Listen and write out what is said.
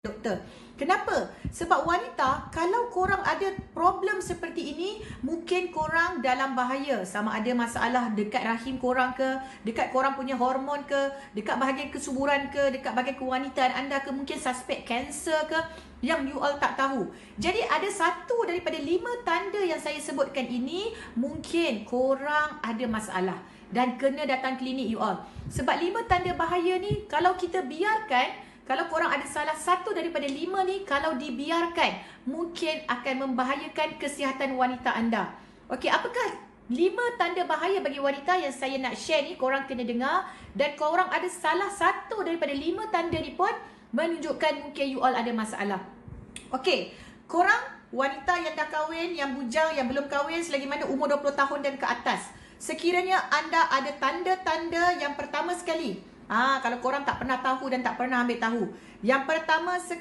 doktor. Kenapa? Sebab wanita, kalau korang ada problem seperti ini, mungkin korang dalam bahaya. Sama ada masalah dekat rahim korang ke, dekat korang punya hormon ke, dekat bahagian kesuburan ke, dekat bahagian kewanitaan anda ke, mungkin suspek kanser ke, yang you all tak tahu. Jadi ada satu daripada 5 tanda yang saya sebutkan ini, mungkin korang ada masalah dan kena datang klinik you all. Sebab 5 tanda bahaya ni, kalau kita biarkan, kalau korang ada salah satu daripada 5 ni, kalau dibiarkan, mungkin akan membahayakan kesihatan wanita anda. Okey, apakah 5 tanda bahaya bagi wanita yang saya nak share ni? Korang kena dengar. Dan korang ada salah satu daripada 5 tanda ni pun menunjukkan mungkin you all ada masalah. Okey, korang wanita yang dah kahwin, yang bujang, yang belum kahwin, selagi mana umur 20 tahun dan ke atas. Sekiranya anda ada tanda-tanda yang pertama sekali, kalau korang tak pernah tahu dan tak pernah ambil tahu. Yang pertama sekali,